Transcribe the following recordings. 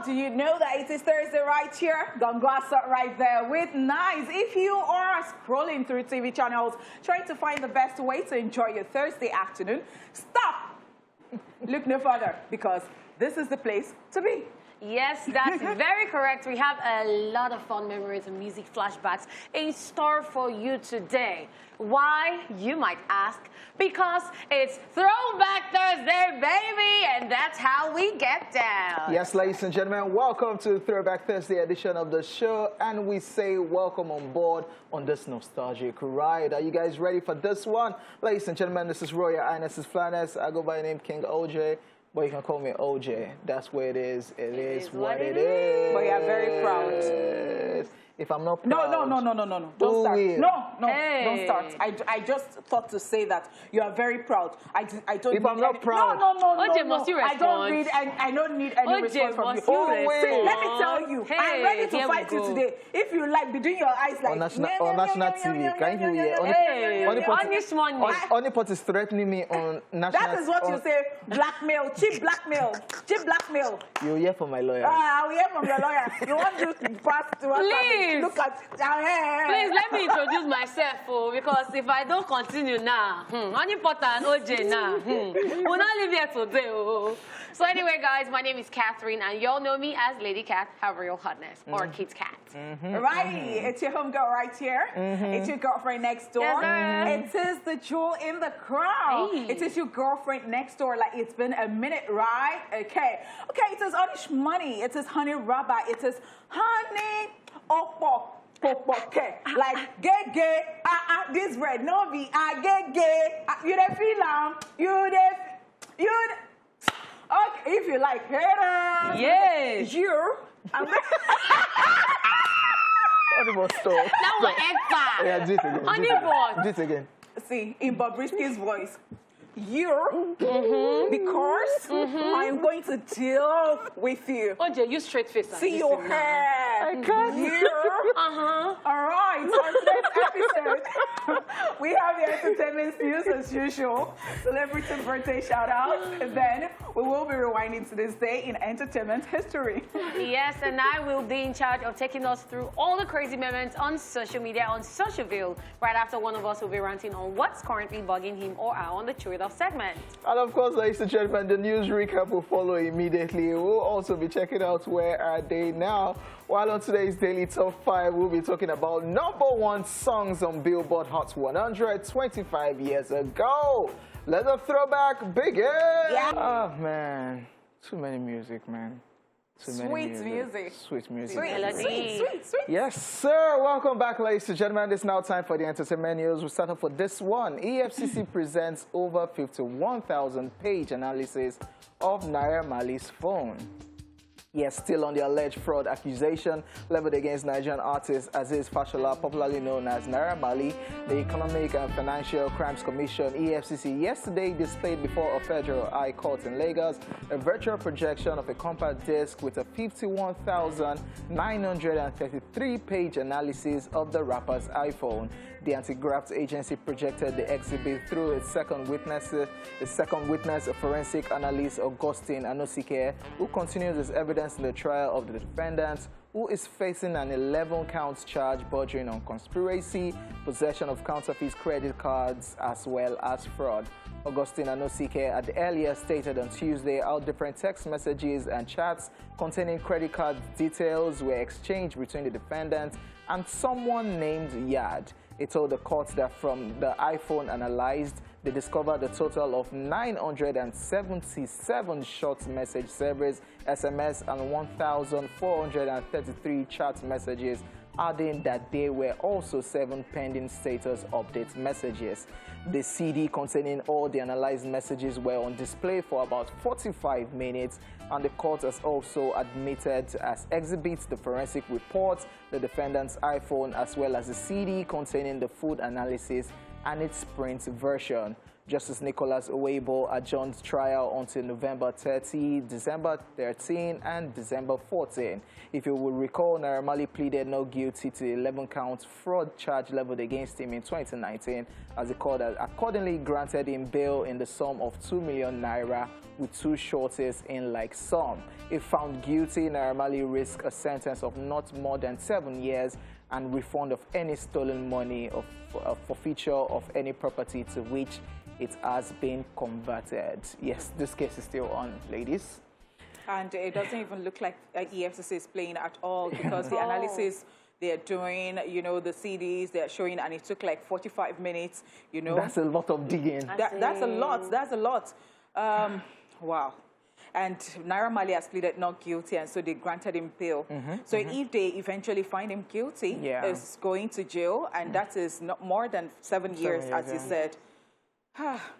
Do you know that it is Thursday right here? Gongwasa right there with Nice. If you are scrolling through TV channels trying to find the best way to enjoy your Thursday afternoon, stop. Look no further because this is the place to be. Yes, that's very correct. We have a lot of fun memories and music flashbacks in store for you today. Why, you might ask? Because it's Throwback Thursday, baby, and that's how we get down. Yes, ladies and gentlemen, welcome to Throwback Thursday edition of the show, and we say welcome on board on this nostalgic ride. Are you guys ready for this one? Ladies and gentlemen, this is Royal Highness's Flaness. I go by the name King Hojay. But you can call me OJ. That's where it is. It is what it is. But you're very proud. If I'm not proud... No. Don't start. Hey. Don't start. I just thought to say that you are very proud. I don't if I'm not proud... No. OJ, must you respond? I don't need any response from you. Wait. Let me tell you, I'm ready to fight you today. If you like, between your eyes like... On national TV. Can you hear? Honeypot is threatening me on national... That is what you say. Blackmail. Cheap blackmail. Cheap blackmail. You'll hear from my lawyer. I will hear from your lawyer. You want to pass to us? Please. Look at... Please, let me introduce myself, because if I don't continue now, Honeypot and OJ now, we'll not live here today. So anyway, guys, my name is Catherine, and y'all know me as Lady Cath, her real hotness, or Kid's Cat. Right, it's your homegirl right here. It's your girlfriend next door. Yes, it is the jewel in the crown. Hey. It is your girlfriend next door. Like, it's been a minute, right? Okay, it is Onish Money. It is Honey Rubber. It is Honey Opo. Okay, like gay, this bread no be gay. You dey feel you okay if you like yes. You. Honeypot stop. That was egg Yeah, do it again. Honeypot. Do it again. See, in Bobrisky's voice. Because I'm going to deal with you. OJ, you straight face. See your hair. I can't. All right, on today's episode, we have the entertainment news as usual. Celebrity birthday shout out. And then we will be rewinding to this day in entertainment history. Yes, and I will be in charge of taking us through all the crazy moments on social media, on Socialville. Right after one of us will be ranting on what's currently bugging him or her on the Chew It Up segment. And of course, ladies and gentlemen, the news recap will follow immediately. We'll also be checking out where are they now. While on today's Daily Top 5, we'll be talking about #1 songs on Billboard Hot 100 25 years ago. Let the throwback begin. Yeah. Oh, man. Too many music, man. Sweet music. Sweet music. Sweet. Yes, sir. Welcome back, ladies and gentlemen. It's now time for the entertainment news. We'll start off for this one. EFCC presents over 51,000 page analysis of Naira Marley's phone. Yes, still on the alleged fraud accusation leveled against Nigerian artist Aziz Fashola, popularly known as Naira Marley. The Economic and Financial Crimes Commission, EFCC, yesterday displayed before a federal high court in Lagos a virtual projection of a compact disc with a 51,933-page analysis of the rapper's iPhone. The anti-graft agency projected the exhibit through its second witness, a forensic analyst, Augustine Anosike, who continues as evidence in the trial of the defendant, who is facing an 11-count charge bordering on conspiracy, possession of counterfeit credit cards, as well as fraud. Augustine Anosike had earlier stated on Tuesday how different text messages and chats containing credit card details were exchanged between the defendant and someone named Yad. He told the court that from the iPhone analyzed, they discovered a total of 977 short message servers, SMS, and 1,433 chat messages, adding that there were also 7 pending status update messages. The CD containing all the analyzed messages were on display for about 45 minutes, and the court has also admitted as exhibits the forensic report, the defendant's iPhone, as well as the CD containing the food analysis and its print version. Justice Nicholas Owebo adjourned trial until November 30, December 13, and December 14. If you will recall, Naira Marley pleaded not guilty to the 11-count fraud charge leveled against him in 2019, as the court accordingly granted him bail in the sum of 2 million naira with 2 sureties in like sum. If found guilty, Naira Marley risks a sentence of not more than 7 years and refund of any stolen money of forfeiture of any property to which it has been converted. Yes, this case is still on, ladies. And it doesn't even look like EFCC is playing at all, because the analysis they're doing, you know, the CDs they're showing, and it took like 45 minutes, you know. That's a lot of digging. That's a lot. That's a lot. Wow. And Naira Marley has pleaded not guilty, and so they granted him bail. So if they eventually find him guilty, he's going to jail, and that is not more than 7 years, as you said.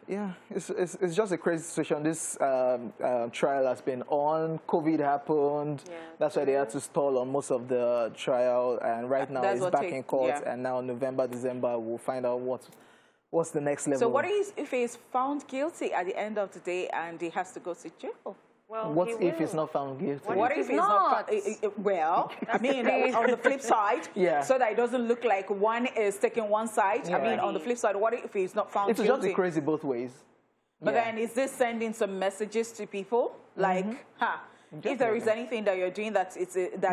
Yeah, it's just a crazy situation. This trial has been on. COVID happened. Yeah, that's why they had to stall on most of the trial. And right now it's back in court. Yeah. And now November, December, we'll find out what's the next level. So what if he's found guilty at the end of the day and he has to go to jail? Well, what if he's not found guilty? What if he's not? Well, I mean, on the flip side, so that it doesn't look like one is taking one side. I mean, on the flip side, what if he's not found guilty? It's just crazy both ways. But then is this sending some messages to people? Like, if there is anything that you're doing that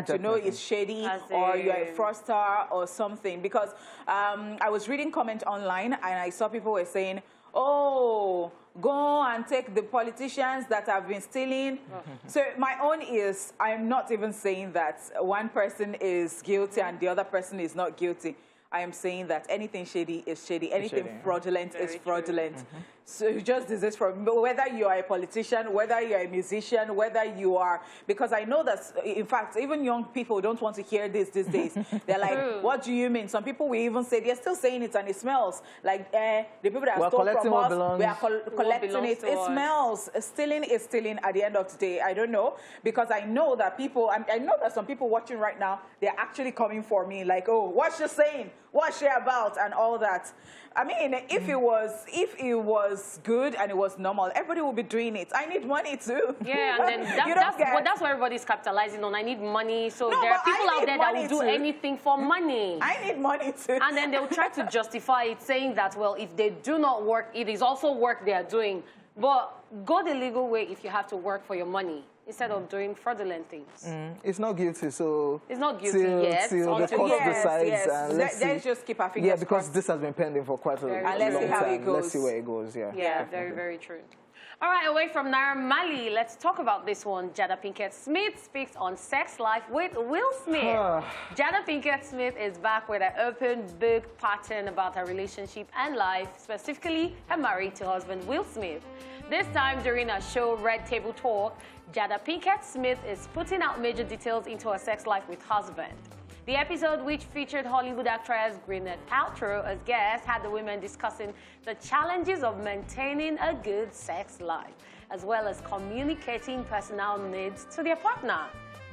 you know is shady, or you're a fraudster or something. Because I was reading comment online and I saw people were saying, oh, go and take the politicians that have been stealing. So my own is, I'm not even saying that one person is guilty and the other person is not guilty. I am saying that anything shady is shady. Anything fraudulent is fraudulent. So just desist from whether you are a politician, whether you are a musician, whether you are, because I know that, in fact, even young people don't want to hear this these days. They're like, what do you mean? Some people will even say, they're still saying it and it smells. Like the people that stole from us, we are collecting it. It smells. Stealing is stealing at the end of the day. I don't know, because I know that people, I know that some people watching right now, they're actually coming for me like, oh, what's she saying? What's she about? And all that. I mean, if it was good and it was normal, everybody would be doing it. I need money too. Yeah, and then that's what everybody's capitalizing on. I need money. So there are people out there that will do anything for money. I need money too. And then they'll try to justify it, saying that, well, if they do not work, it is also work they are doing. But go the legal way if you have to work for your money, instead of doing fraudulent things. It's not guilty, so... It's not guilty yet. Till the court decides. And let's just keep our fingers crossed. Because this has been pending for quite a long time. Let's see how it goes. Let's see where it goes, Yeah, very, very true. All right, away from Naira Marley, let's talk about this one. Jada Pinkett Smith speaks on sex life with Will Smith. Jada Pinkett Smith is back with an open book pattern about her relationship and life, specifically her married to husband Will Smith. This time during a show, Red Table Talk, Jada Pinkett Smith is putting out major details into her sex life with husband. The episode, which featured Hollywood actress Gwyneth Paltrow as guest, had the women discussing the challenges of maintaining a good sex life, as well as communicating personal needs to their partner.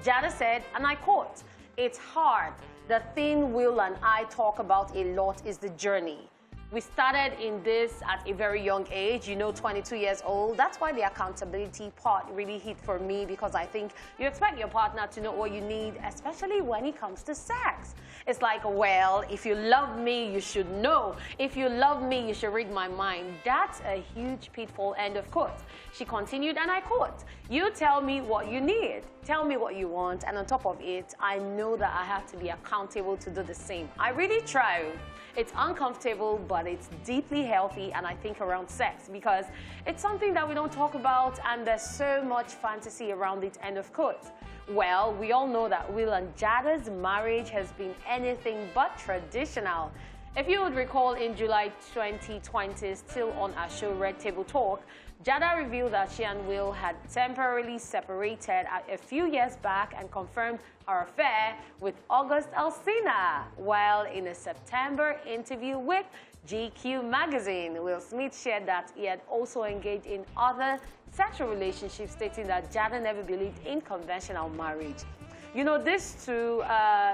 Jada said, and I quote, "It's hard. The thing Will and I talk about a lot is the journey. We started in this at a very young age, 22 years old. That's why the accountability part really hit for me, because I think you expect your partner to know what you need, especially when it comes to sex. It's like, well, if you love me, you should know. If you love me, you should read my mind. That's a huge pitfall," end of quote. She continued, and I quote, "You tell me what you need. Tell me what you want. And on top of it, I know that I have to be accountable to do the same. I really try. It's uncomfortable, but it's deeply healthy, and I think around sex, because it's something that we don't talk about, and there's so much fantasy around it," end of quote. Well, we all know that Will and Jada's marriage has been anything but traditional. If you would recall, in July 2020, still on our show Red Table Talk, Jada revealed that she and Will had temporarily separated a few years back and confirmed her affair with August Alsina. While in a September interview with GQ magazine, Will Smith shared that he had also engaged in other sexual relationships, stating that Jada never believed in conventional marriage. This too,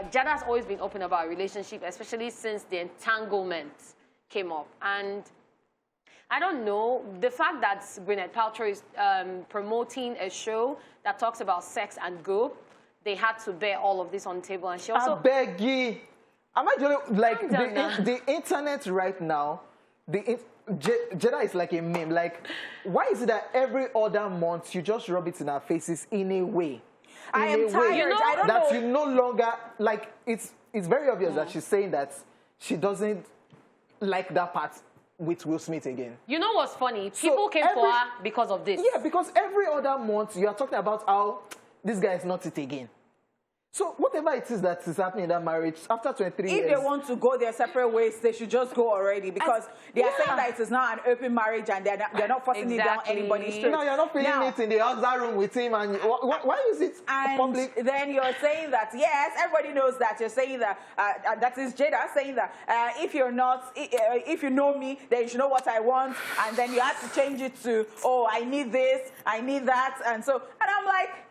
Jada's always been open about a relationship, especially since the entanglement came up. And I don't know. The fact that Gwyneth Paltrow is promoting a show that talks about sex and go, they had to bear all of this on the table. And she also... I beg you. Am I just like the internet right now? Jada is like a meme. Like, why is it that every other month you just rub it in our faces in a way? I am tired. You know, I don't know. You no longer like. It's very obvious that she's saying that she doesn't like that part with Will Smith again. You know what's funny? People came for her because of this. Yeah, because every other month you are talking about how this guy is not it again. So whatever it is that is happening in that marriage, after 23 years... If they want to go their separate ways, they should just go already, because they are saying that it is not an open marriage and they're not forcing it down anybody's throat. No, you're not feeling it in the husband room with him, and why is it public? Then you're saying that, yes, everybody knows that. You're saying that, that is Jada saying that, if you're not, if you know me, then you should know what I want, and then you have to change it to, oh, I need this, I need that, and I'm like,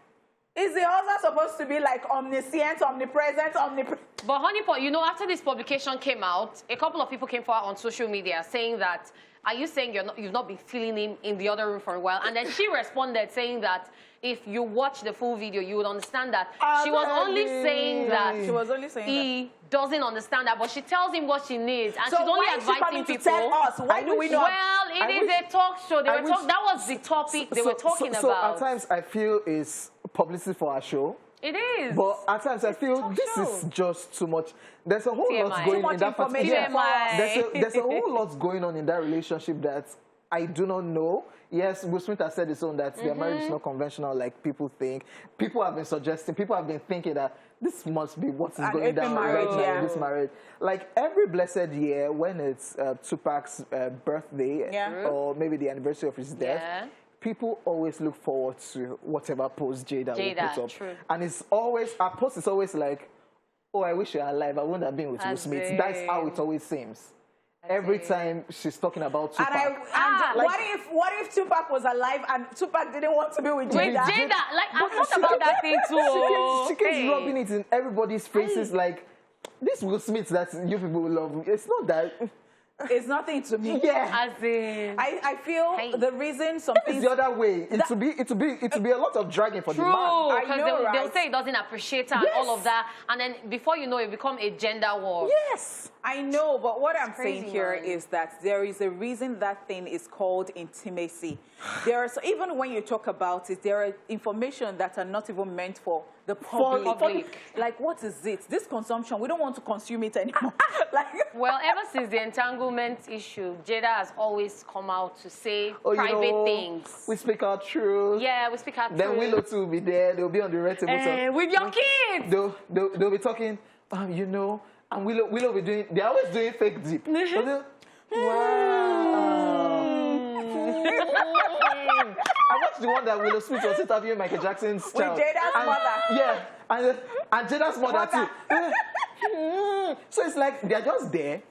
is the husband supposed to be like omniscient, omnipresent, But Honeypot, you know, after this publication came out, a couple of people came forward on social media saying that, are you saying you've not been feeling him in the other room for a while? And then she responded saying that if you watch the full video, you would understand that she was only saying that he doesn't understand that, but she tells him what she needs, and she's only advising people. Tell us? Why do we know? Well, it is a talk show. That was the topic they were talking about. So at times I feel it's publicity for our show. It is. But at times I feel this is just too much. There's a whole lot going on in that there's a whole lot going on in that relationship that I do not know. Yes, Will Smith has said his own that their marriage is not conventional like people think. People have been suggesting, people have been thinking that this must be what is going down right now in this marriage. Like every blessed year when it's Tupac's birthday or maybe the anniversary of his death, people always look forward to whatever post Jada will put up. True. And it's always, our post is always like, oh, I wish you were alive. I wouldn't have been with Will Smith. That's how it always seems. Every time she's talking about Tupac. What if Tupac was alive and Tupac didn't want to be with Jada? Like, I thought about that thing too. She keeps rubbing it in everybody's faces like, this Will Smith that you people will love. It's not that... It's nothing to me. Yeah. As in, I feel the reason some things... It's the other way. It will be a lot of dragging for the man. True, because they'll say it doesn't appreciate her and all of that. And then before you know it become a gender war. Yes. I know, but what I'm saying here is that there is a reason that thing is called intimacy. Even when you talk about it, there are information that are not even meant for the public. Like, what is it? This consumption, we don't want to consume it anymore. Well, ever since the entanglement issue, Jada has always come out to say private things. We speak our truth. Yeah, we speak our truth. Then Willow too will be there. They'll be on the red table. With your kids. They'll be talking, you know, and Willow will be doing, they're always doing fake dip. Wow. I watched the one that Willow Smith was interviewing Michael Jackson's child. With Jada's mother. Yeah, and Jada's mother too. So it's like they're just there,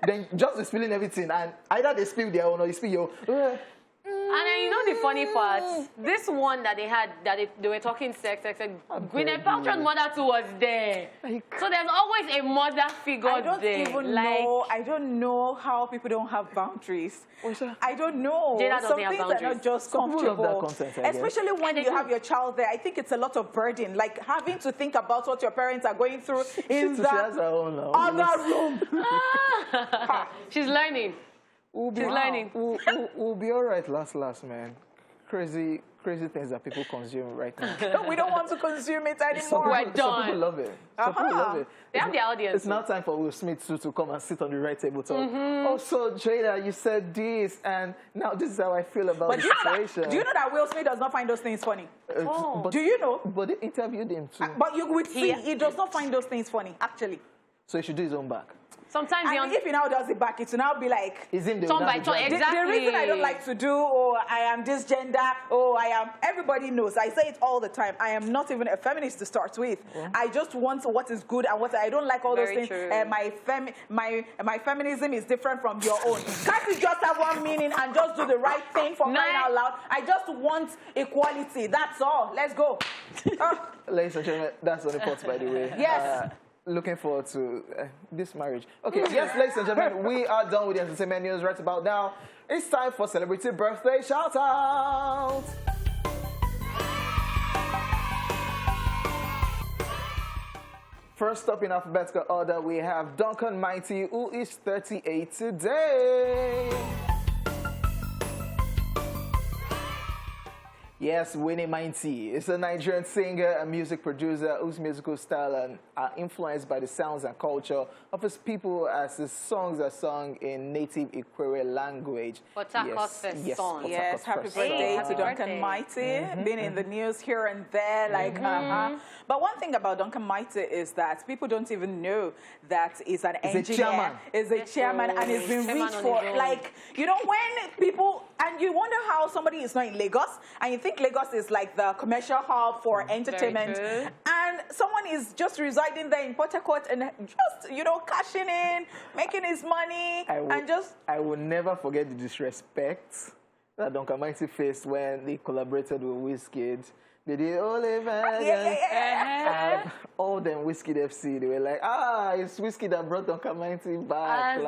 then just spilling everything, and either they spill their own or you spill your own. And then you know the funny part, this one that they had, that they were talking sex, Gwyneth Paltrow's mother too was there. So there's always a mother figure there. I don't know how people don't have boundaries. I don't know. Jada doesn't have boundaries. Some things are not just comfortable. Content, especially when you have your child there. I think it's a lot of burden. Like having to think about what your parents are going through in that other room. She's learning. She's learning. We'll be all right last, man. Crazy things that people consume right now. We don't want to consume it anymore. We're done. Some people love it. Some people love it. They have their audience. It's now time for Will Smith to come and sit on the right table talk. Also, Jada, you said this, and now this is how I feel about the situation. Do you know that Will Smith does not find those things funny? Do you know? But they interviewed him too. But you would see, he does not find those things funny, actually. So he should do his own back. Sometimes if he now does it back, it will now be like... Is him the turn by turn, exactly. The reason I don't like to do, I am this gender, I am... Everybody knows. I say it all the time. I am not even a feminist to start with. I just want what is good and what... I don't like all those things. My feminism is different from your own. Can't you just have one meaning and just do the right thing for crying out loud? I just want equality. That's all. Let's go. Ladies and gentlemen, that's Honeypot, by the way. Yes. looking forward to this marriage. Okay, yes, ladies and gentlemen, we are done with the entertainment news right about now. It's time for celebrity birthday shout-out. First up in alphabetical order, we have Duncan Mighty, who is 38 today. Yes, Winnie Mighty is a Nigerian singer and music producer whose musical style are influenced by the sounds and culture of his people, as his songs are sung in native Ikwerre language. Yes, happy birthday to Duncan Mighty. Been in the news here and there, like, But one thing about Duncan Mighty is that people don't even know that he's an engineer. He's a chairman, and he's been rich for, like, you know, when people, and you wonder how somebody is not in Lagos, and you think Lagos is like the commercial hub for entertainment, and someone is just residing there in Port Harcourt and just, you know, cashing in, making his money, I will never forget the disrespect that Duncan Mighty faced when they collaborated with Wizkid. They did all them Wizkid FC. They were like, it's Wizkid that brought Duncan Mighty back.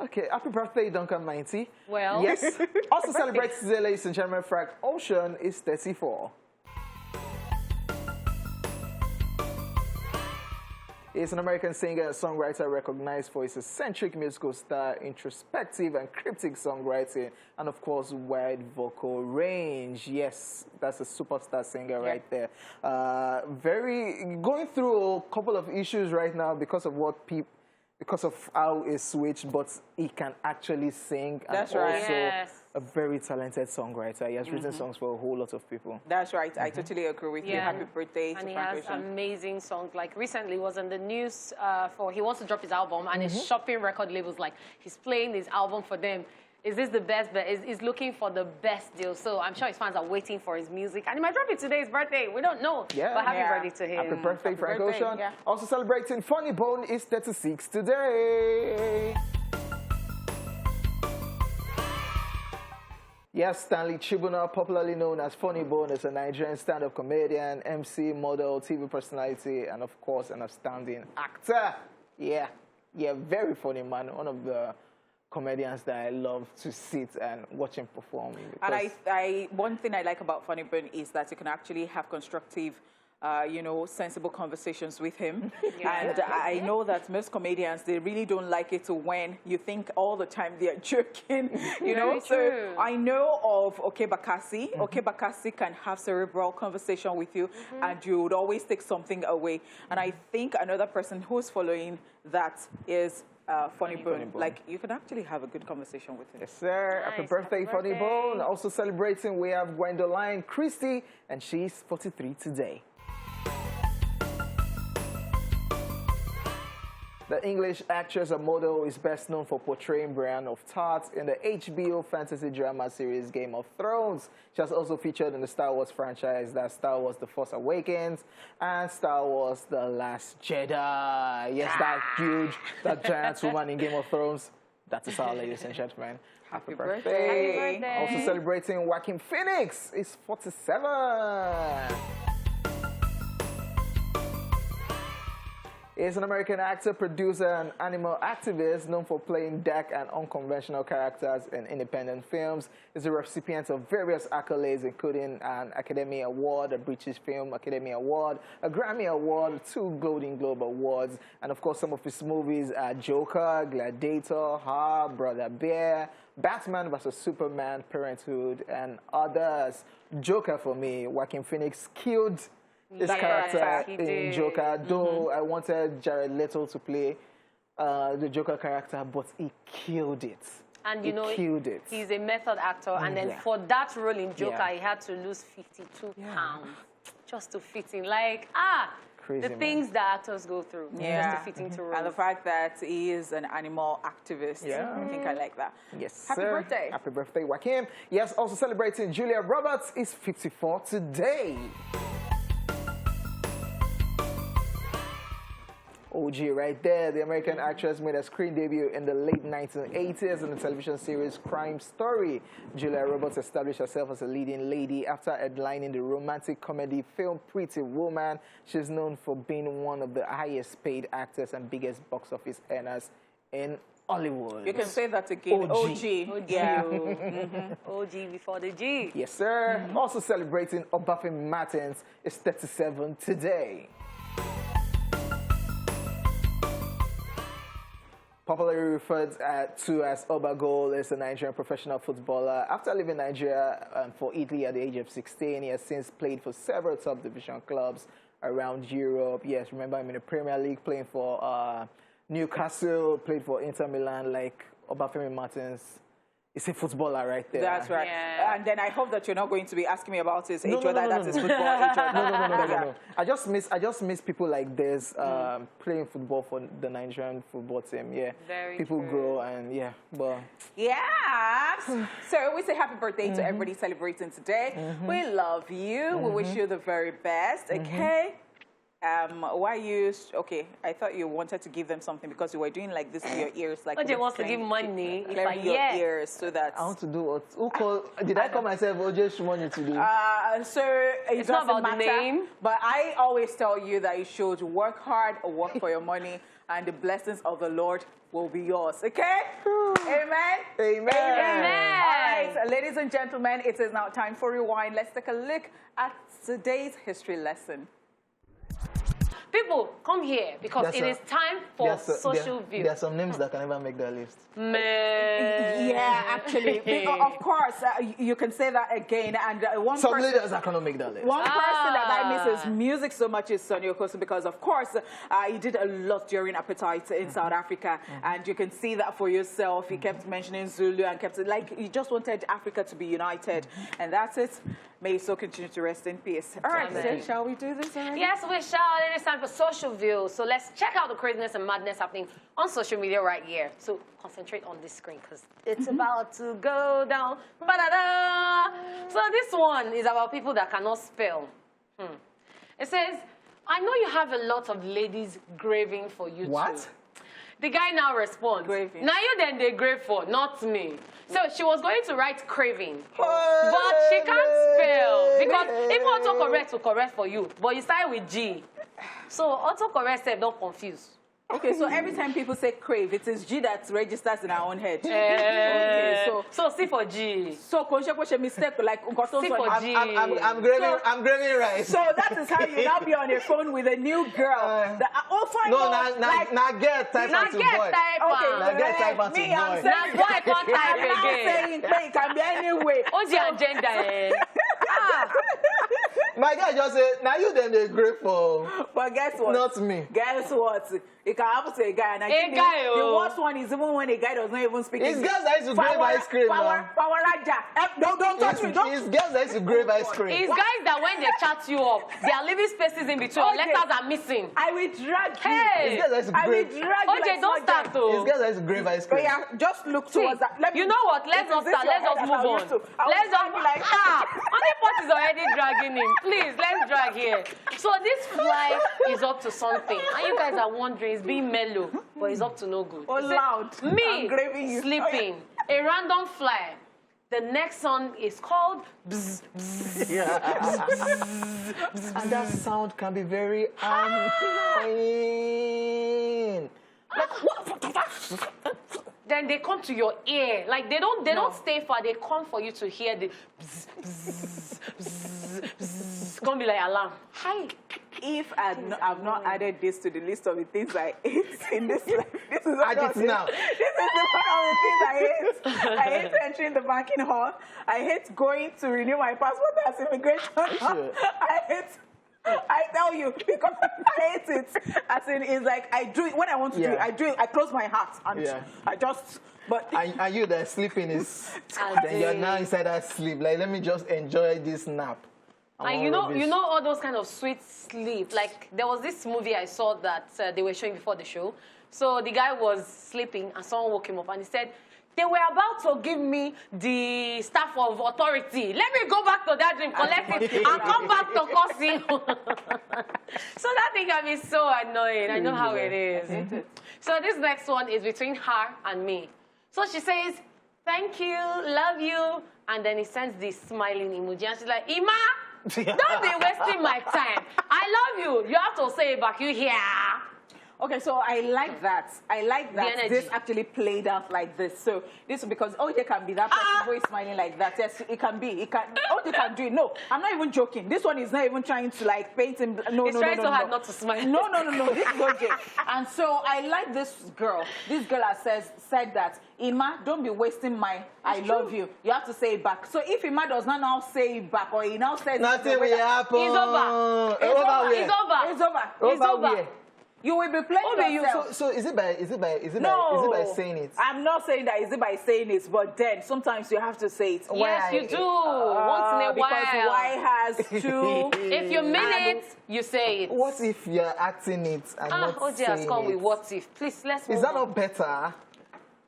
Okay, happy birthday, Duncan Mighty. Well, yes. Also celebrates today, ladies and gentlemen, Frank Ocean is 34. He's an American singer and songwriter recognized for his eccentric musical style, introspective and cryptic songwriting, and of course, wide vocal range. Yes, that's a superstar singer right there. Going through a couple of issues right now because of because of how he switched, but he can actually sing, and also a very talented songwriter. He has written songs for a whole lot of people. That's right. I totally agree with you. Happy birthday to Frank Ocean. And he has amazing songs. Like recently was in the news he wants to drop his album, and his shopping record labels, like, he's playing his album for them. Is this the best? But he's looking for the best deal. So I'm sure his fans are waiting for his music. And he might drop it today, his birthday. We don't know. But happy birthday to him. Happy birthday, Frank Ocean. Also celebrating Funny Bone is 36 today. Yes, Stanley Chibuna, popularly known as Funny Bone, is a Nigerian stand-up comedian, MC, model, TV personality, and of course, an outstanding actor. Yeah, very funny man. One of the comedians that I love to sit and watch him perform. And one thing I like about Funny Bone is that you can actually have constructive, sensible conversations with him. And I know that most comedians, they really don't like it when you think all the time they're joking, you know. So I know of Oke Bakassi. Oke Bakassi can have cerebral conversation with you, and you would always take something away. And I think another person who's following that is Funny Bone. Like, you can actually have a good conversation with him. Yes, sir. Nice. Happy birthday, Funny Bone. Also celebrating, we have Gwendoline Christie, and she's 43 today. The English actress and model is best known for portraying Brienne of Tarth in the HBO fantasy drama series Game of Thrones. She has also featured in the Star Wars franchise, that's Star Wars The Force Awakens and Star Wars The Last Jedi. Yes, that giant woman in Game of Thrones. That is our ladies and gentlemen. Happy birthday. Happy birthday. Also celebrating Joaquin Phoenix is 47. He's an American actor, producer, and animal activist known for playing dark and unconventional characters in independent films. He's a recipient of various accolades, including an Academy Award, a British Film Academy Award, a Grammy Award, 2 Golden Globe Awards, and of course some of his movies are Joker, Gladiator, Brother Bear, Batman vs. Superman, Parenthood, and others. Joker, for me, Joaquin Phoenix killed his character in Joker, though I wanted Jared Leto to play the Joker character, but he killed it. And killed it. He's a method actor, and then for that role in Joker, he had to lose 52 pounds just to fit in. Like, crazy, the things that actors go through just to fit into roles. And the fact that he is an animal activist, I think I like that. Yes, Happy birthday. Happy birthday, Joaquin. Yes, also celebrating Julia Roberts is 54 today. Hojay right there. The American actress made a screen debut in the late 1980s in the television series Crime Story. Julia Roberts established herself as a leading lady after headlining the romantic comedy film Pretty Woman. She's known for being one of the highest paid actors and biggest box office earners in Hollywood. You can say that again. OG. OG. Yeah. OG before the G. Yes, sir. Also celebrating Obafemi Martins is 37 today. Popularly referred to as Obagol, is a Nigerian professional footballer. After leaving Nigeria for Italy at the age of 16, he has since played for several top division clubs around Europe. Yes, remember him in the Premier League, playing for Newcastle, played for Inter Milan. Like Obafemi Martins is a footballer right there. That's right. Yeah. And then I hope that you're not going to be asking me about his age, No, that's his football age. No. I just miss people like this playing football for the Nigerian football team. Yeah, Very people true. grow and yeah, but Yeah. So we say happy birthday to everybody celebrating today. We love you. We wish you the very best. Okay. Why you? Okay, I thought you wanted to give them something because you were doing like this to your ears, like OJ wants to give money. clearing your ears so that. I want to do what? Who call? Did I call myself Hojay Shimoni to do? So It's not about the name. But I always tell you that you should work hard, work for your money, and the blessings of the Lord will be yours. Okay? Amen. Amen. Amen. All right, ladies and gentlemen, it is now time for Rewind. Let's take a look at today's history lesson. People, come here because it is time for social view. There are some names that can never make the list. Man. Yeah, actually. Of course, you can say that again. And one Some person... leaders that cannot make the list. One person that I miss his music so much is Sonny Okosun because, of course, he did a lot during Appetite in South Africa. And you can see that for yourself. He kept mentioning Zulu and kept, like, he just wanted Africa to be united. And that's it. May you so continue to rest in peace. All right, so shall we do this already? Yes, we shall. It is time for social view. So let's check out the craziness and madness happening on social media right here. So concentrate on this screen because it's about to go down. Ba-da-da! So this one is about people that cannot spell. It says, I know you have a lot of ladies graving for you What? too. The guy now responds, Graving. now you then they grave for, not me. So she was going to write craving, Hey! but she can't spell. Because if autocorrect will correct for you, but you start with G. So autocorrect self don't confuse. Okay, so every time people say crave, it is G that registers in our own head. Okay, so so C for G. So conscious mistake like C for G. I'm graving rice. So that is how you now be on your phone with a new girl. Fine. No, now get type Now as a get boy. type Okay, Now get type as a me, I'm boy. saying, Now boy can't type I'm not again. saying it can be anyway. OG agenda, eh? My guy just said, now you then they grave for, But guess what? not me. Guess what? It can happen to a guy. And I think guy, the oh. worst one is even when a guy does not even speak It's English. girls that used to grave ice cream now. Don't touch me. Don't. It's girls that used to grave ice cream. It's guys that when they chat you up, they are leaving spaces in between, or Okay. letters are missing. I will drag you. Hey! It's girls that used to I will grave. drag you. OJ, like don't Hojay. start It's though. girls that used to grave ice Oh cream. yeah, just look See, towards that. you know what? Let's not start. Let's just move on. Let's just like Honeypot is already dragging him. Please, let's drag here. So this fly is up to something, and you guys are wondering, it's being mellow, but it's up to no good. Oh, It says, loud. Me I'm graving you. sleeping, a random fly. The next song is called Bzz, Bzz. And that sound can be very annoying. Then they come to your ear. Like they don't stay far. They come for you to hear the bzz, bzz, bzz, bzz. It's gonna be like alarm. Hi. If I've not added this to the list of the things I ate in this life, this is Add it now. This is one of the things I hate. I hate entering the banking hall. I hate going to renew my passport as immigration. Sure. I tell you, because I hate it. As in, it's like I do it when I want to do it. I do it. I close my heart and I just. But And you that sleeping is, And then you're now inside that sleep. Like, let me just enjoy this nap. And you know all those kind of sweet sleep. Like there was this movie I saw that they were showing before the show. So the guy was sleeping and someone woke him up and he said, they were about to give me the staff of authority. Let me go back to that dream, collect it, and come back to cause him. So that thing it can be so annoying. I know how it is. So this next one is between her and me. So she says, thank you, love you. And then he sends this smiling emoji. And she's like, Ima, don't be wasting my time. I love you. You have to say it back. You hear? Okay, so I like that. I like that this actually played out like this. So this is because Hojay can be that person who is smiling like that. Yes, it can be. Hojay can do it. No, I'm not even joking. This one is not even trying to like paint him. No, He's trying so hard not to smile. No. This is Hojay. And so I like this girl. This girl has said that, Ima, don't be wasting my I love you. You have to say it back. So if Ima does not now say it back, or he now says nothing will happen. It's over. It's over. You will be playing yourself. So is it by saying it? I'm not saying that. Is it by saying it? But then sometimes you have to say it. Yes, you do. Once in a while. Because Y has to. If you mean it, you say it. What if you're acting it and not Hojay saying has come it? with what if. Please, let's move Is that on. not better?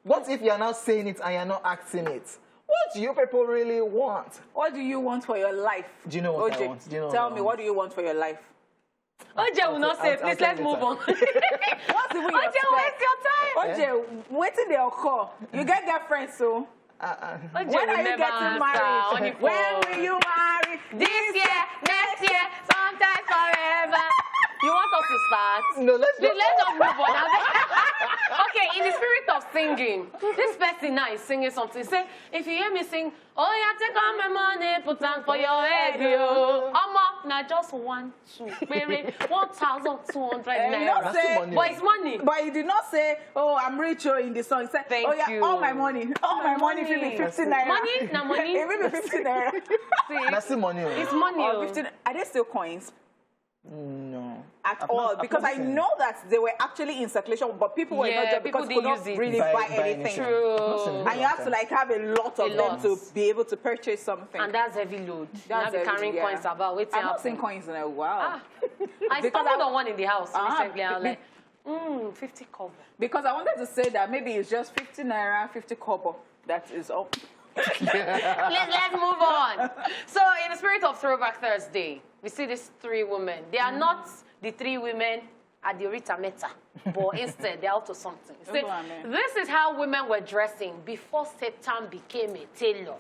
What if you're not saying it and you're not acting it? What do you people really want? What do you want for your life? Do you know what Hojay, I want? Do you know tell me, what do you want for your life? Hojay will not say, please, let's move on. What's the way Hojay, waste your time. Hojay, wait till they'll call. You get girlfriends, so. Hojay When will are you never getting answer. married? When will you marry? This year, next year, sometime forever. You want us to start? No, let's Let's not move on. Okay, in the spirit of singing, this person now is singing something. Say, if you hear me sing, oh yeah, take all my money, put on for your head, yo. Now just 1, 2, maybe 1,200 naira. But it's money. But he did not say, oh, I'm rich in the song. He said, Thank oh yeah, you. all my money. All my money will be 50 naira. Money? Na money? It will be 50 naira. That's the money. It's money. Or 50, are they still coins? No. At all, because I know that they were actually in circulation, but people were not just because people could not use it. really buy anything. True. And you have to like have a lot of them to be able to purchase something. And that's heavy load. That's you have carrying coins about. Wait, I've not seen coins in a while. I stumbled on one in the house recently. I was like, 50 kobo. Because I wanted to say that maybe it's just 50 naira, 50 kobo. That is all. Let's move on. So, in the spirit of Throwback Thursday, we see these 3 women. They are not the 3 women at the Rita Meta, but instead they're out to something. So, this is how women were dressing before Satan became a tailor.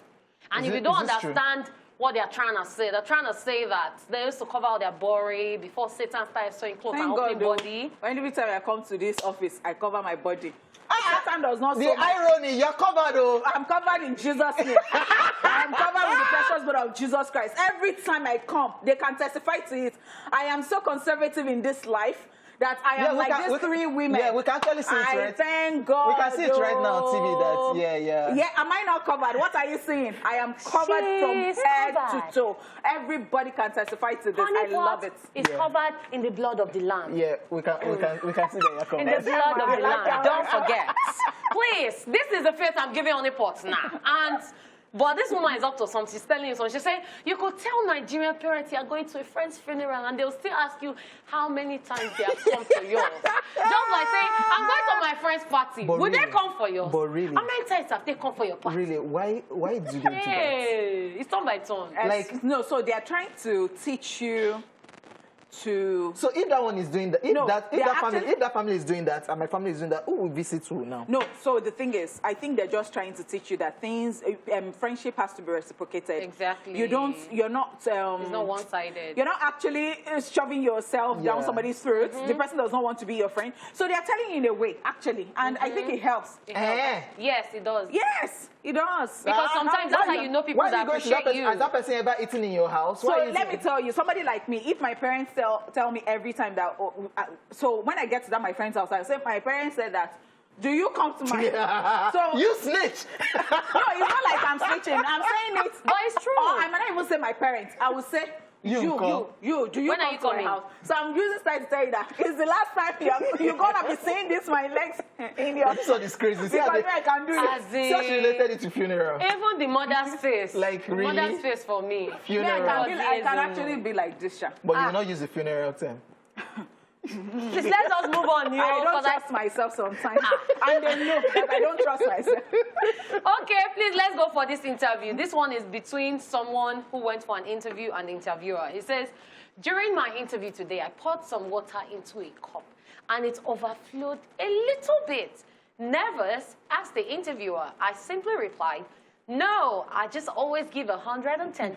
And if you don't understand what they're trying to say, they're trying to say that they used to cover all their body before Satan started sewing clothes and opening body. Every time I come to this office, I cover my body. Satan does not The irony, you're covered, though. I'm covered in Jesus' name. I'm covered with the precious blood of Jesus Christ. Every time I come, they can testify to it. I am so conservative in this life that I am like these 3 women. Yeah, we can actually see it, right? Thank God. We can see it right now on TV. Yeah, am I not covered? What are you seeing? I am covered from head to toe. Everybody can testify to this. Honeypot I love it. It's covered in the blood of the Lamb. Yeah, we can see that you're covered. In the blood of the Lamb. Don't forget. Please, this is the faith I'm giving Honeypot now. But this woman is up to something. She's telling you something. She said, you could tell Nigerian parents you are going to a friend's funeral and they'll still ask you how many times they have come to yours. Just like saying, I'm going to my friend's party. Will they come for yours? But really? How many times have they come for your party? Really? Why do they do that? It's turn by turn. No, so they are trying to teach you to... So if that one is doing that, if that family is doing that and my family is doing that, who will visit who now? No, so the thing is, I think they're just trying to teach you that things, friendship has to be reciprocated. Exactly. You're not... it's not one-sided. You're not actually shoving yourself down somebody's throat. The person does not want to be your friend. So they're telling you in a way, actually. And I think it helps. Yes, it does. Yes, it does. Because sometimes that's how you know people that appreciate you. Has that person ever eaten in your house? So let me tell you, somebody like me, if my parents tell me every time that, so when I get to that my friend's house, I say, my parents said that, do you come to my... So you snitch. No, it's not like I'm snitching. I'm saying it. But it's true. Or I might not even say my parents. I will say, do you when come to my house? So I'm using style to tell you that it's the last time you're going to be seeing this, my legs in your... This one is crazy. Because I can do it. Just related it to funeral. Even the mother's face. Like, really? Mother's face for me. Funeral. I can actually be like this, Sha. But you will not use the funeral term. Please let us move on. I don't trust myself sometimes. And they know that I don't trust myself. Okay, please, let's go for this interview. This one is between someone who went for an interview and the interviewer. He says, During my interview today, I poured some water into a cup and it overflowed a little bit. Nervous, asked the interviewer. I simply replied, no, I just always give 110%.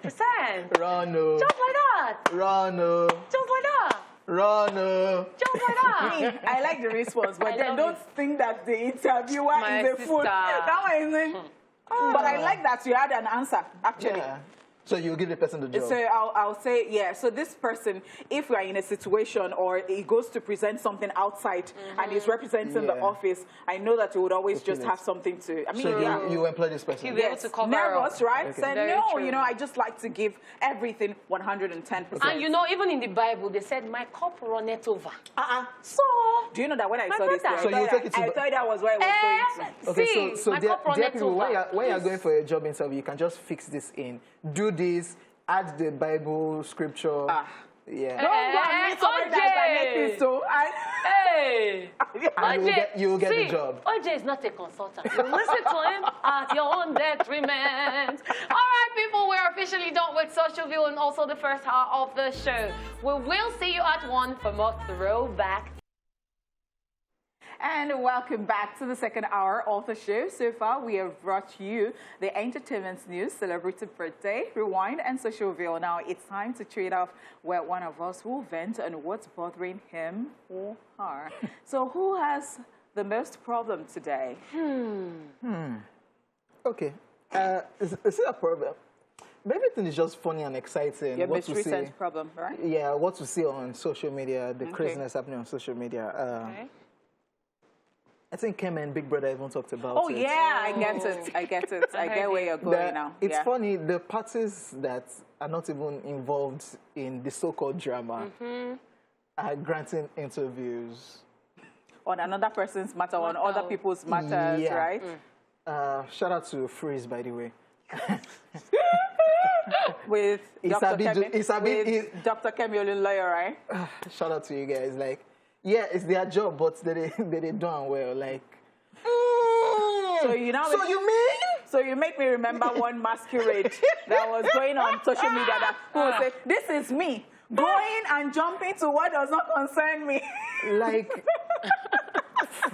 Rano. Just like that. Rano. Just like that. Rano. Just like that. I like the response, but then don't think that the interviewer My is a fool. sister. That one is But I like that you had an answer, actually. Yeah. So you give the person the job. So I'll say, yeah, so this person, if we are in a situation or he goes to present something outside and he's representing the office, I know that you would always just have something to, I mean, So you employ this person? You'll be able to cover nervous, up. right? Okay. Said, Very no, true. you know, I just like to give everything 110%. And you know, even in the Bible, they said, my cup runneth over. So, do you know that when I My saw this, brother. So you take it to I thought that was where it was going to. Okay, see, so my dear, cup dear runneth people, over. when you're going for a job interview, you can just fix this in. Do this, add the Bible scripture. Yeah. Don't go and meet somebody that's an atheist, so Hey! And you will get the job. Hojay is not a consultant. You listen to him at your own detriment. All right, people, we're officially done with Social View and also the first half of the show. We will see you at 1 for more Throwback. And welcome back to the second hour of the show. So far, we have brought you the entertainment news, celebrity birthday, rewind, and social view. Now, it's time to trade off where one of us will vent on what's bothering him or her. So who has the most problem today? Okay. Is it a problem? Everything is just funny and exciting. Your what most to recent see, problem, right? Yeah, what to see on social media, the craziness happening on social media. Okay. I think Kim and Big Brother even talked about Oh, it. yeah, I get it. I get it. I get where you're going now. It's Yeah. funny, the parties that are not even involved in the so-called drama are granting interviews. On another person's matter, on other people's matters, Yeah. right? Shout out to Freeze, by the way. With Dr. Isabi- Kemi, Dr. Kemi, lawyer, right? Shout out to you guys. Like, yeah, it's their job, but they done well. Like, So you know. so you mean? So you make me remember one masquerade that was going on social media that people say, "This is me going and jumping to what does not concern me." Like,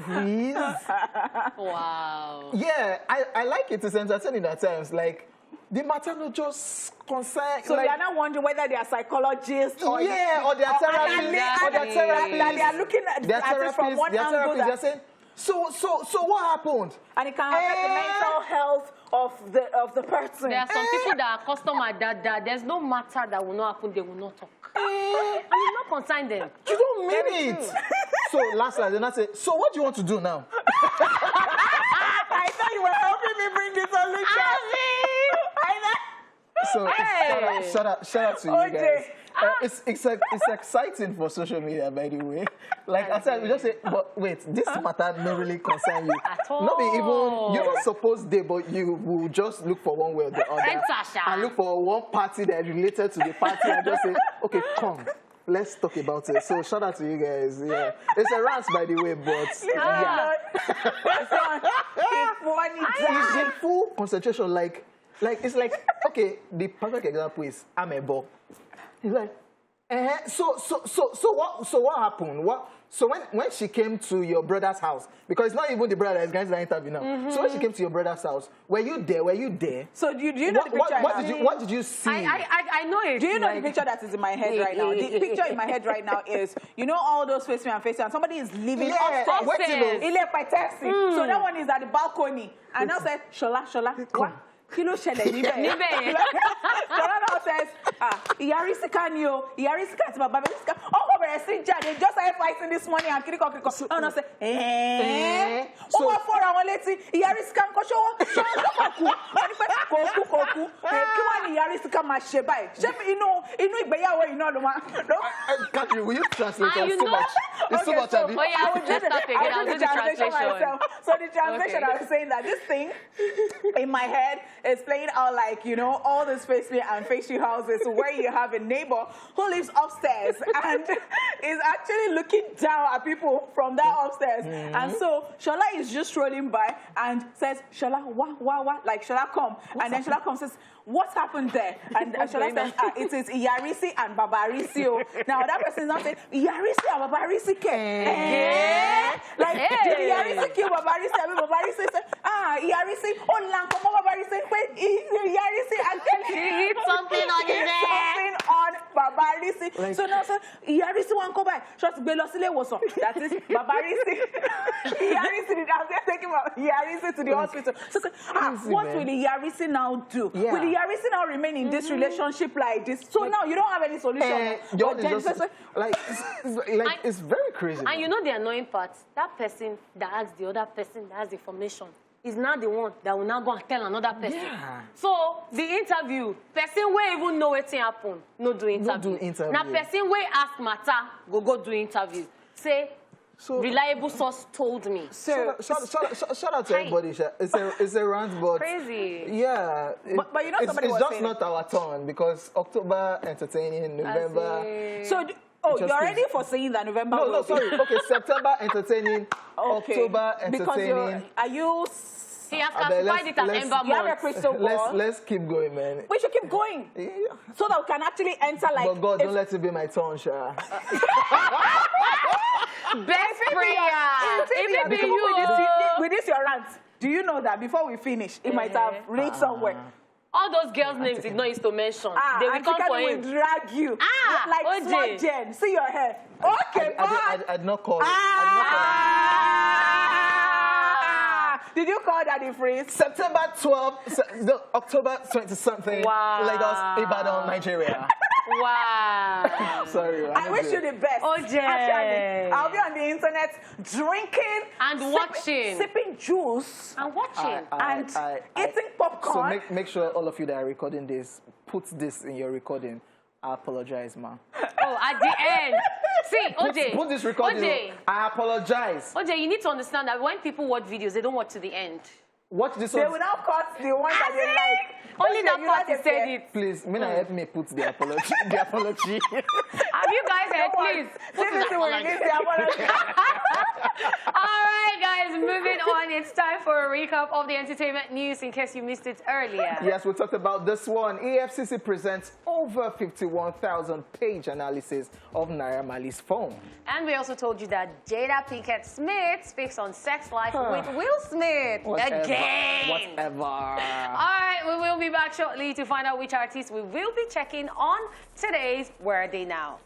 Freeze? Wow. Yeah, I like it. It's entertaining at times. Like, the matter not just concern. So like, you're not wondering whether they are psychologists or or their therapists, that they are looking at it from one angle. They're saying, so what happened? And it can affect the mental health of the person. There are some people that are customer that there's no matter that will not happen, they will not talk. And you not concern them. You don't mean it. So last night, they not say, so what do you want to do now? I thought you were helping me bring this solution. So shout out to you Hojay. guys. It's exciting for social media, by the way. Like I said, we just say, but wait, this matter not really concern you. At all. Not be even you're not supposed to, but you will just look for one way or the other and look for one party that is related to the party and just say, okay, come. Let's talk about it. So shout out to you guys. Yeah, it's a rant, by the way, but yeah, it's in full concentration. Like it's like okay. The perfect example is Amebo. He's like, so what happened? So when she came to your brother's house, because it's not even the brother that's going to the interview now. So when she came to your brother's house, were you there? So do you know the picture? What did you see? I know it. Do you know the picture that is in my head right now? The picture in my head right now is, you know, all those face me and somebody is living upstairs. He left by taxi. So that one is at the balcony. And I said, Shola, come. Kilo ṣẹlẹ̀ níbẹ̀. Shola now says, Iyarisika ni o, Iyarisika ti bàbá Iyarisika. Ọkọ bẹ̀rẹ̀ sí jà, they just started fighting this morning and kiriko. And I said, wọ́n wá fọ́ra wọn létí, Iyarisika ń kọ́ ṣọ́wọ́ kú. Wọ́n ní pé kò kú. Kí wọ́n ní Iyarisika máa ṣe báyìí? Ṣé inú ìgbéyàwó yìí náà ló máa? Catherine, will you translate us so much? It's so much, Abby. Oh yeah, let's start again. I'll do the translation myself. So the translation, I was saying that this thing in my head is playing out like, you know, all these face me and face you houses where you have a neighbor who lives upstairs and is actually looking down at people from that upstairs. And so Shola is just strolling by and says, Shola, wah, like Shola come. And then Shola comes and says, what happened there? And Shola said, it is Iyarisi and Babarisi. Now that person is not saying, Iyarisi and Babarisi ke. Like, did Iyarisi kill Babarisi? I mean, Babarisi said, Iyarisi, Lanko, Babarisi, Iyarisi, and he hit something on his head. Something on Babarisi. Like, so now, sir, Iyarisi won't come back. Just Belosile was on. That is Babarisi. Iyarisi, they're taking Iyarisi to the hospital. So, what will Iyarisi now do? Yeah. Will Iyarisi now remain in this relationship like this? So now you don't have any solution. It's very crazy. And you know the annoying part? That person that asked the other person that has the information is now the one that will now go and tell another person. Yeah. So the interview, person will even know what happened, no do interview. Now person will ask matter, go do interview. Say, reliable source told me. Shout out to everybody. It's a rant, but crazy. Yeah, but you know somebody was it's just saying not our turn because October entertaining, November. So. You're ready for saying that November? No, sorry. Okay, September entertaining, October entertaining. Are you? He has classified it as Ember You have a crystal ball. Let's keep going, man. We should keep going. Yeah. So that we can actually enter like... But God, don't let it be my turn, Sha. Best prayer. If it be you. With this your rant, do you know that before we finish, it might have reached somewhere? All those girls' names did not used to mention. They will come for him. Will drag you. Like Hojay. small Jen. See your hair. Okay, I'd not call it. Did you call Daddy Freeze? September 12th, October 20-something. Wow. Lagos, Ibadan, Nigeria. Wow. Sorry. I wish you the best. Hojay. Actually, I'll be on the internet drinking and watching. Sipping juice. And watching. And eating popcorn. So make sure all of you that are recording this, put this in your recording. I apologize, ma. Oh, at the end. See, Hojay. Put this recording. Hojay. I apologize. Hojay, you need to understand that when people watch videos, they don't watch to the end. Watch this They one. will now cut the one that they like. Only that part he said it. Please, help me put the apology. The apology. Have you guys heard, please? Put the apology. All right, guys, moving on. It's time for a recap of the entertainment news in case you missed it earlier. Yes, we talked about this one. EFCC presents over 51,000-page analysis of Naira Marley's phone. And we also told you that Jada Pinkett Smith speaks on sex life with Will Smith again. Whatever. All right, we will be back shortly to find out which artists we will be checking on today's Where Are They Now?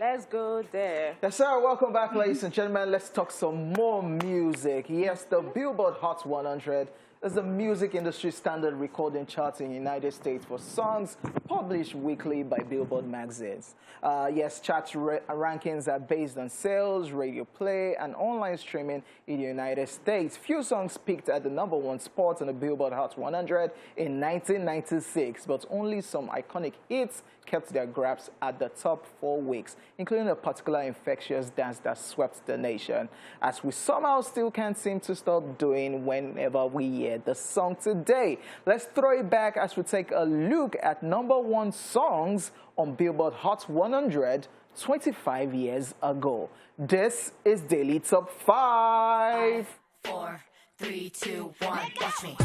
Let's go there. Yes, sir. Welcome back, ladies and gentlemen. Let's talk some more music. Yes, the Billboard Hot 100 is the music industry standard recording chart in the United States for songs published weekly by Billboard magazines. Yes, chart rankings are based on sales, radio play, and online streaming in the United States. Few songs peaked at the #1 spot on the Billboard Hot 100 in 1996, but only some iconic hits kept their grabs at the top 4 weeks, including a particular infectious dance that swept the nation, as we somehow still can't seem to stop doing whenever we hear the song today. Let's throw it back as we take a look at #1 songs on Billboard Hot 100 25 years ago. This is Daily Top 5. 5, 4, 3, 2, 1, watch me.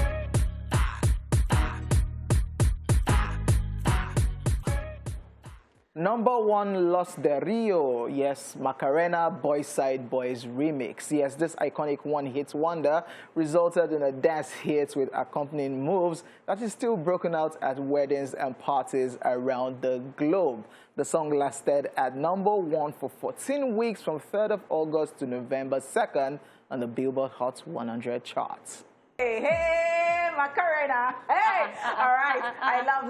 #1, Los de Rio. Yes, Macarena Boys Side Boys remix. Yes, this iconic one-hit wonder resulted in a dance hit with accompanying moves that is still broken out at weddings and parties around the globe. The song lasted at #1 for 14 weeks from 3rd of August to November 2nd on the Billboard Hot 100 charts. Hey, Macarena. Hey, all right. I love.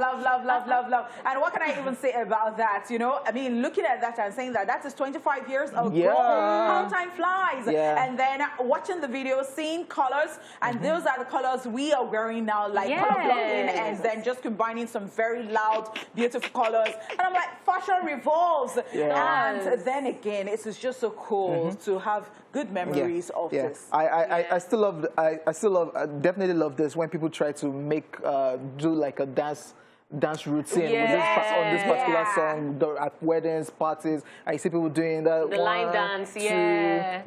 And what can I even say about that? You know, I mean, looking at that and saying that is 25 years ago. Yeah. How time flies. Yeah. And then watching the video, seeing colors, and those are the colors we are wearing now, like color blocking, and then just combining some very loud, beautiful colors. And I'm like, fashion revolves. Yeah. And then again, it is just so cool to have good memories of this. I still love. I definitely love this when people try to make do like a dance routine with on this particular song at weddings, parties. I see people doing that. The line dance, line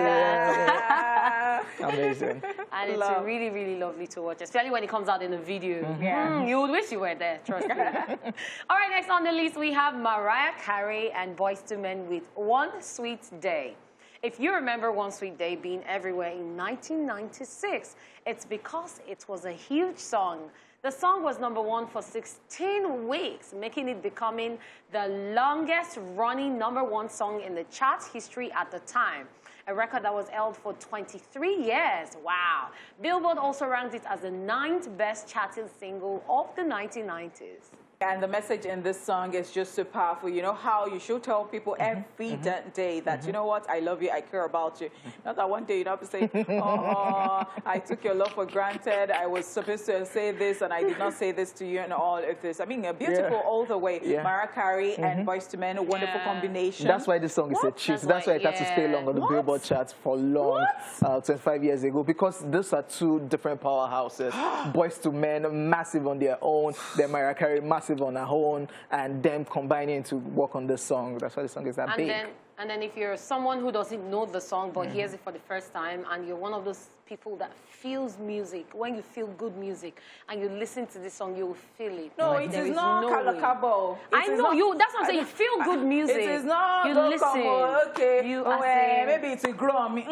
dance. Amazing. And it's really, really lovely to watch, especially when it comes out in a video. Yeah. You would wish you were there, trust me. All right, next on the list, we have Mariah Carey and Boyz II Men with One Sweet Day. If you remember One Sweet Day being everywhere in 1996, it's because it was a huge song. The song was #1 for 16 weeks, making it becoming the longest running #1 song in the chart history at the time. A record that was held for 23 years. Wow. Billboard also ranked it as the 9th best charting single of the 1990s. And the message in this song is just so powerful. You know how you should tell people every day that, you know what, I love you, I care about you. Not that one day you have to say, oh, I took your love for granted. I was supposed to say this and I did not say this to you and all of this. I mean, beautiful all the way. Mariah Carey and Boyz II Men, a wonderful combination. That's why this song is a cheat. That's why it had to stay long on the Billboard charts for long, 25 years ago, because those are two different powerhouses. Boyz II Men, massive on their own, then Mariah Carey, massive on her own, and them combining to work on this song. That's why the song is that big. And then if you're someone who doesn't know the song but hears it for the first time, and you're one of those people that feels music, when you feel good music and you listen to this song, you will feel it. No, like, it is not Calacabo. I know, that's what I'm saying. You feel good music. It is not. You listen. Okay. You maybe it will grow on me.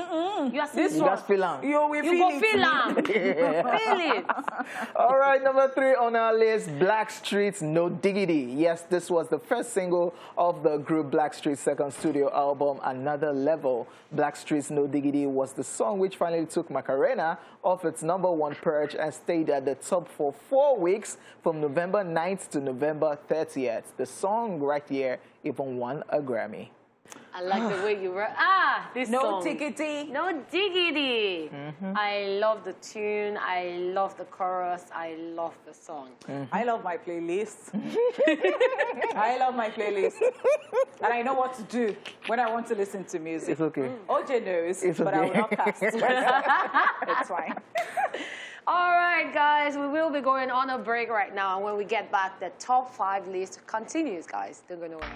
You are This You one, just feel am. you will You go feel it. feel it. All right, #3 on our list, Blackstreet's No Diggity. Yes, this was the first single of the group Blackstreet's second studio album, Another Level. Blackstreet's No Diggity was the song which finally took Macarena off its #1 perch and stayed at the top for 4 weeks from November 9th to November 30th. The song right here even won a Grammy. I like the way you were. This No song. tickety. No diggity. I love the tune. I love the chorus. I love the song. I love my playlist. I love my playlist. And I know what to do when I want to listen to music. It's okay. Hojay knows, It's but I will okay. not cast. It's fine. All right, guys, we will be going on a break right now. And when we get back, the top 5 list continues, guys. Don't go nowhere.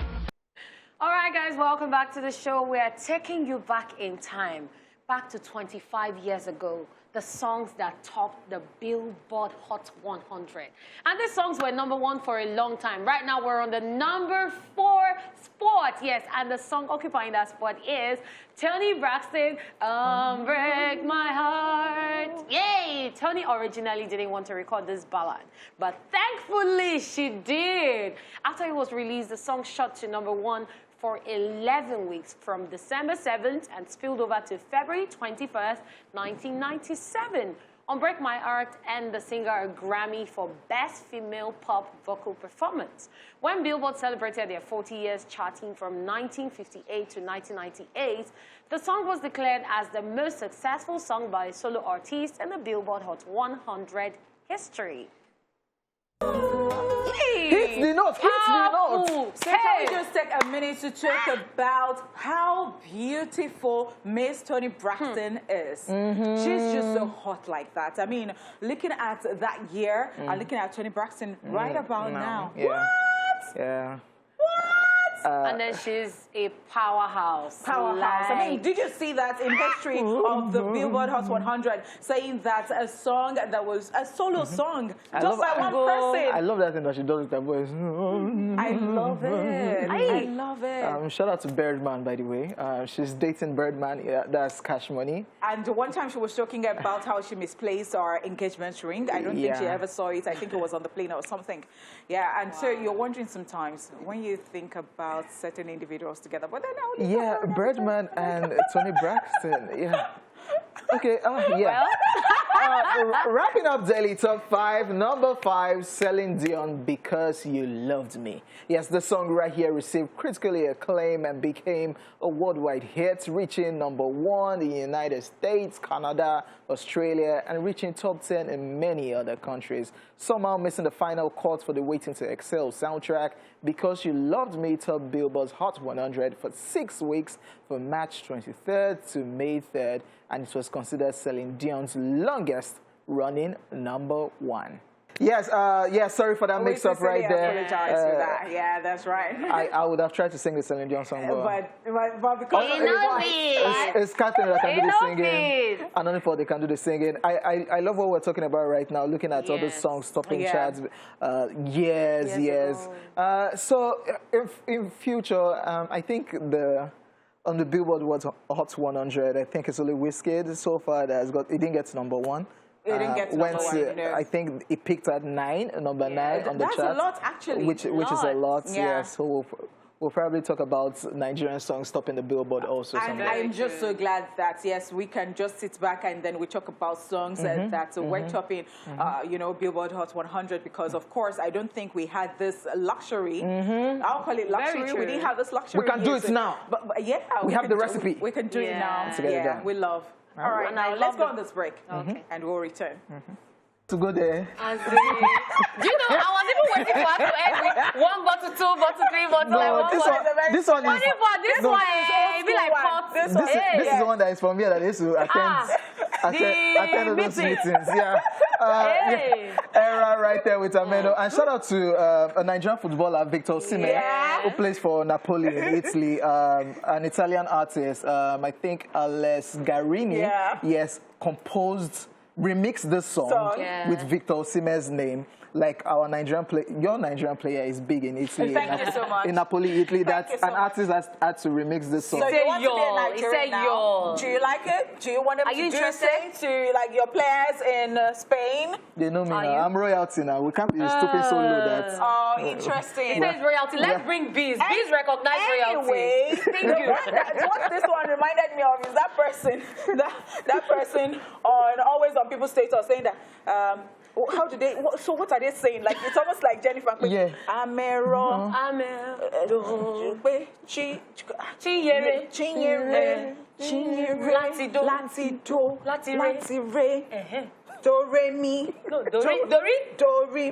All right, guys, welcome back to the show. We are taking you back in time, back to 25 years ago, the songs that topped the Billboard Hot 100. And these songs were #1 for a long time. Right now, we're on the #4 spot, yes, and the song occupying that spot is Toni Braxton, Break My Heart. Yay! Toni originally didn't want to record this ballad, but thankfully she did. After it was released, the song shot to #1 for 11 weeks from December 7th and spilled over to February 21st, 1997. On Break My Heart earned the singer a Grammy for Best Female Pop Vocal Performance. When Billboard celebrated their 40 years charting from 1958 to 1998, the song was declared as the most successful song by a solo artist in the Billboard Hot 100 history. Hit the note, hit the note. So can we just take a minute to talk about how beautiful Miss Toni Braxton is? She's just so hot like that. I mean, looking at that year and looking at Toni Braxton right about now. Yeah. What? Yeah. And then she's a powerhouse. Powerhouse. I mean, did you see that in history of the Billboard Hot 100 saying that a song that was a solo song just by one person? I love that thing that she does with her voice. I love it. I love it. Shout out to Birdman, by the way. She's dating Birdman. Yeah, that's Cash Money. And one time she was talking about how she misplaced our engagement ring. I don't think she ever saw it. I think it was on the plane or something. Yeah, and so you're wondering sometimes when you think about certain individuals together, but then Birdman and Toni Braxton. Yeah. Okay. Wrapping up Daily Top 5, #5, Celine Dion, Because You Loved Me. Yes, the song right here received critically acclaim and became a worldwide hit, reaching #1 in the United States, Canada, Australia, and reaching top 10 in many other countries. Somehow missing the final cut for the Waiting to Exhale soundtrack, Because You Loved Me topped Billboard's Hot 100 for 6 weeks from March 23rd to May 3rd, and it was considered Celine Dion's longest running #1. Yes, sorry for that mix-up right there. Apologize for that. Yeah, that's right. I would have tried to sing the Celine Dion song, but because it's Catherine that can do the singing, it. and only for they can do the singing. I love what we're talking about right now, looking at all the songs topping charts. Yes. So in future, I think on the Billboard Hot 100, I think it's only Wizkid so far that it didn't get to #1. It didn't get to number 1. I think it peaked at 9, number 9 on the chart. That's a lot, actually. Which is a lot, yeah. So we'll probably talk about Nigerian songs topping the Billboard also. I'm just so glad that, yes, we can just sit back and then we talk about songs that were topping, Billboard Hot 100 because, of course, I don't think we had this luxury. I'll call it luxury. We didn't have this luxury. We can do it now. But yeah. We have the recipe. We can do it now. Let's get it done. We love. All right, now let's go on this break. Okay. And we'll return. To go there. Do you know, I was even waiting for us to end with 1 bottle, 2 bottle, 3 bottle. No, this one is... This one, it be like pot. This is the one that is for me that I used to attend those meetings. Yeah. Era right there with Ameno. And shout out to a Nigerian footballer, Victor Osimhen, who plays for Napoli in Italy, an Italian artist. I think Ales Garini, remixed this song with Victor Osimhen's name. Like your Nigerian player is big in Italy. Thank you so much. In Napoli, Italy, that an artist has had to remix this song. So you want to be a Nigerian now? Do you like it? Do you want them to do the same to like your players in Spain? They know me now. I'm royalty now. We can't be stooping so low that. Oh, interesting. It says royalty. Let's bring bees. Bees recognize royalty. Anyway, what this one reminded me of is that person, that person always on people's status saying that. How do they? So what are they saying? Like it's almost like Jennifer. Yeah. Amero. Do re mi. No, do re.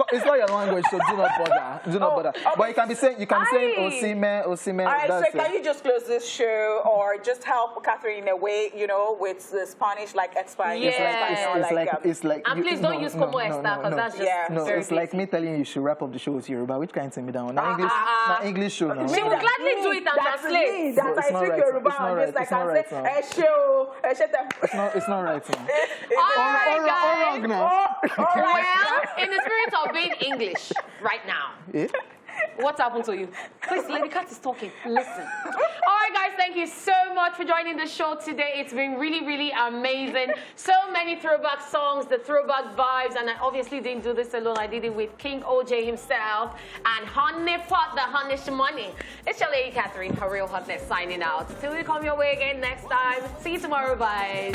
It's not your language, so do not bother. Do not bother. Okay. But you can be saying Osimhen. All right, so can you just close this show or just help Catherine in a way, with the Spanish like expiring? It's like. And please don't use como esta because that's just very it's like me telling you should wrap up the show with Yoruba. Which kind of me down? Now English show now. She will gladly do it and translate. That I speak Yoruba on this, like I say, It's not right now. All right, guys. Well, in the spirit of being English right now. What's happened to you? Please, Lady Cath is talking. Listen. All right, guys, thank you so much for joining the show today. It's been really, really amazing. So many throwback songs, the throwback vibes, and I obviously didn't do this alone. I did it with King Hojay himself and Honeypot, the Honeysh Money. It's your Lady Catherine, her real hotness, signing out. Till we come your way again next time. See you tomorrow. Bye.